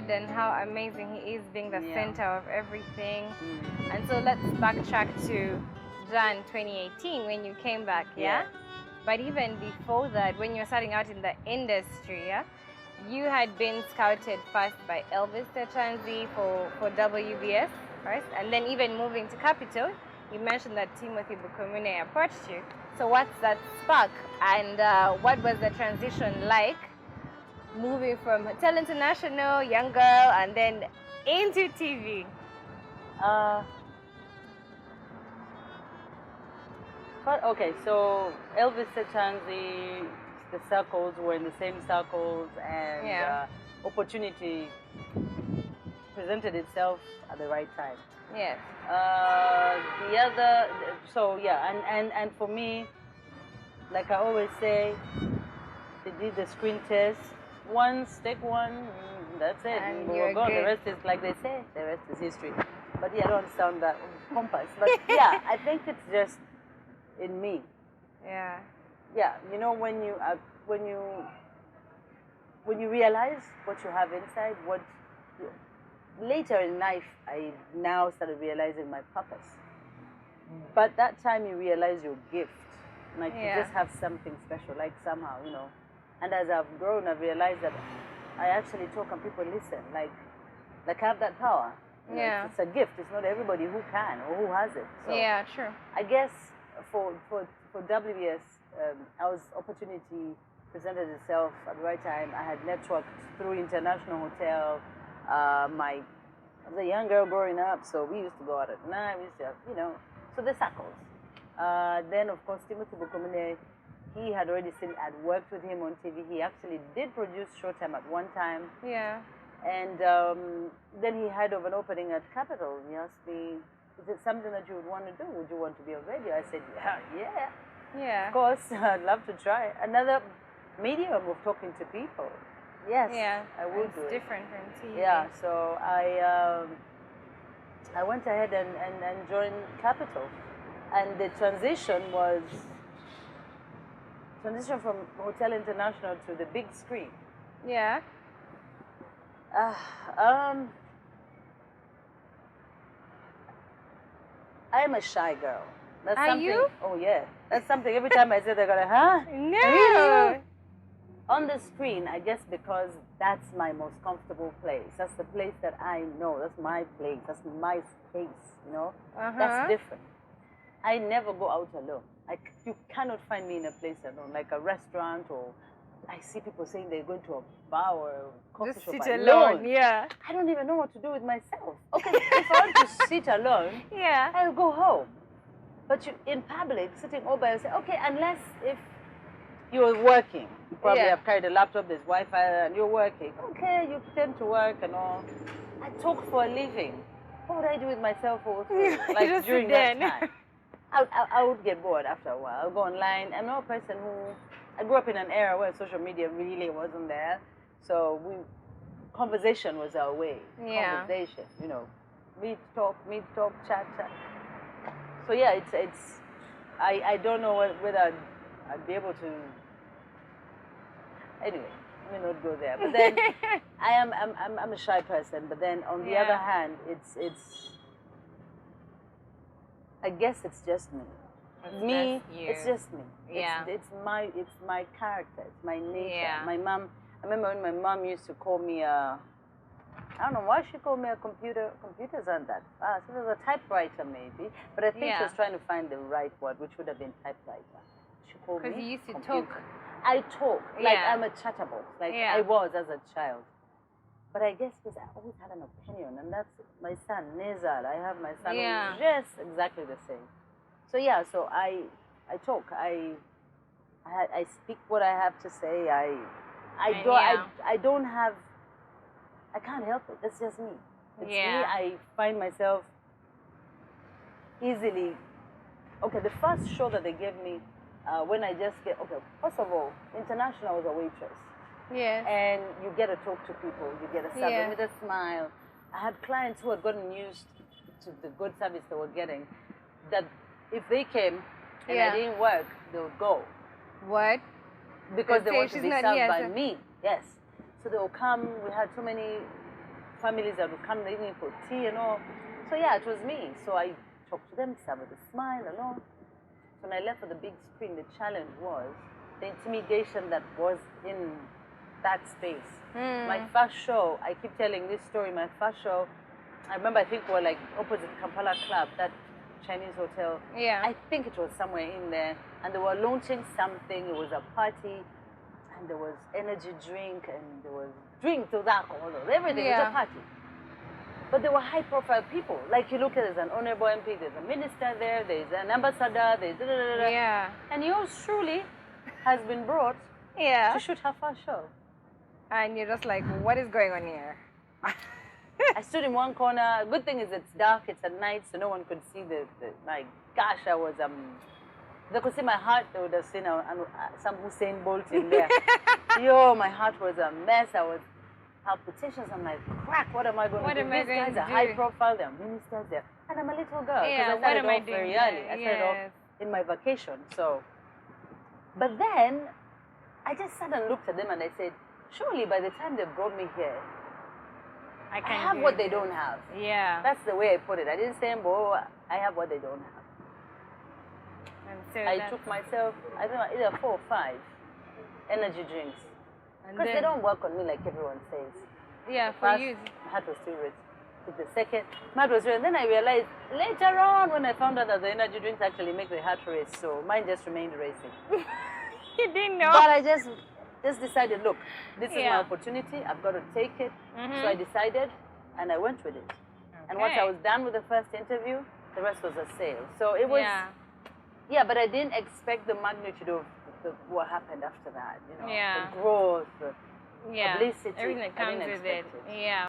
God and how amazing He is being the center of everything. And so let's backtrack to Jan 2018 when you came back, yeah? But even before that, when you were starting out in the industry, yeah, you had been scouted first by Elvis Techanzi for WBS first, and then even moving to Capital, you mentioned that Timothy Bukumune approached you. So what's that spark, and what was the transition like moving from Hotel International, young girl, and then into TV? Okay, so Elvis Techanzi, the circles were in the same circles, and opportunity presented itself at the right time. Yes. And for me, like I always say, they did the screen test. Once, take one, that's it. And we you're were gone. good. The rest is, like they say, the rest is history. But yeah, I don't sound that pompous. But yeah, I think it's just in me. Yeah. Yeah, you know, when you realize what you have inside, later in life, I now started realizing my purpose. But that time you realize your gift, like you just have something special, like somehow, you know. And as I've grown, I've realized that I actually talk and people listen, like I have that power. You know, it's a gift. It's not everybody who can or who has it. So yeah, true. I guess for WBS, opportunity presented itself at the right time. I had networked through International Hotel. I was a young girl growing up, so we used to go out at night. We used to, so the circles. Then, of course, Timothy Bukumune, he had already seen, I'd worked with him on TV. He actually did produce Showtime at one time. Yeah. And then he had of an opening at Capital. He asked me, is it something that you would want to do? Would you want to be on radio? I said, yeah. Yeah. Of course, I'd love to try. Another medium of talking to people. Yes, I would do it. It's different from TV. Yeah, so I went ahead and joined Capital. And the transition from Hotel International to the big screen. Yeah. I'm a shy girl. That's Are something. you? Oh yeah, that's something. Every time I say, they're gonna, huh? No. Really? On the screen, I guess because that's my most comfortable place. That's the place that I know. That's my place. That's my space. You know. That's different. I never go out alone. You cannot find me in a place alone, like a restaurant, or I see people saying they're going to a bar or a coffee shop sit alone. Yeah. I don't even know what to do with myself. Okay, if I want to sit alone, I'll go home. But in public, sitting all by yourself, okay, unless if you're working, you probably have carried a laptop, there's Wi-Fi, and you're working. Okay, you tend to work and all. I talk for a living. What would I do with myself like during that time? I would get bored after a while. I'll go online. I'm not a person I grew up in an era where social media really wasn't there. So conversation was our way. Yeah. Conversation, you know. Meet, talk, chat. So yeah, I don't know whether I'd be able to. Anyway, let me not go there. But then I'm a shy person. But then on the other hand, I guess it's just me. It's just me. Yeah. It's my character. It's my nature. Yeah. My mom. I remember when my mom used to call me I don't know why she called me a computer. Computers aren't that fast. It was a typewriter maybe, but I think she was trying to find the right word, which would have been typewriter. She called me. Because you used to computer. talk. I talk like I'm a chatterbox, like I was as a child. But I guess because I always had an opinion, and that's my son Nezar. I have my son who's just exactly the same. So yeah, so I talk. I speak what I have to say. I don't have. I can't help it. That's just me. It's me. I find myself easily. Okay, the first show that they gave me, when I just get first of all, International was a waitress. Yes. And you get to talk to people. You get to serve them with a smile. I had clients who had gotten used to the good service they were getting. That if they came and I didn't work, they would go. What? Because they want to be served by me. Yes. So they will come. We had so many families that would come in the evening for tea and all. So yeah, it was me. So I talked to them, started with a smile and all. So when I left for the big screen, the challenge was the intimidation that was in that space. My first show, I keep telling this story, my first show, I remember, I think we were like opposite Kampala Club, that Chinese hotel. Yeah. I think it was somewhere in there. And they were launching something. It was a party. And there was energy drink. And there was drinks, there was alcohol, everything. It was a party. But there were high-profile people. Like you look at, there's an honorable MP, there's a minister there, there's an ambassador, there's Yeah. And yours truly has been brought to shoot her first show. And you're just like, what is going on here? I stood in one corner. Good thing is it's dark, it's at night, so no one could see my gosh, I was, if they could see my heart, they would have seen some Usain Bolt in there. Yo, my heart was a mess. I was palpitations. I'm like, crack, what am I going to do? These guys are high profile, they're ministers there. And I'm a little girl, because I started off very early. I started off in my vacation, so. But then, I just sat and looked at them and I said, surely by the time they brought me here, I have what they don't have. Yeah. That's the way I put it. I didn't say, oh, I have what they don't have. And so I took myself, I don't know, either 4 or 5 energy drinks. Because they don't work on me like everyone says. Yeah, for you. My heart was still racing. With the second, my heart was racing. And then I realized later on when I found out that the energy drinks actually make the heart race, so mine just remained racing. You didn't know? But I just decided, look, this is my opportunity. I've got to take it. So I decided, and I went with it. And once I was done with the first interview, the rest was a sale. So it was, but I didn't expect the magnitude of what happened after that. You know, the growth, the publicity. Everything that comes with it. Yeah.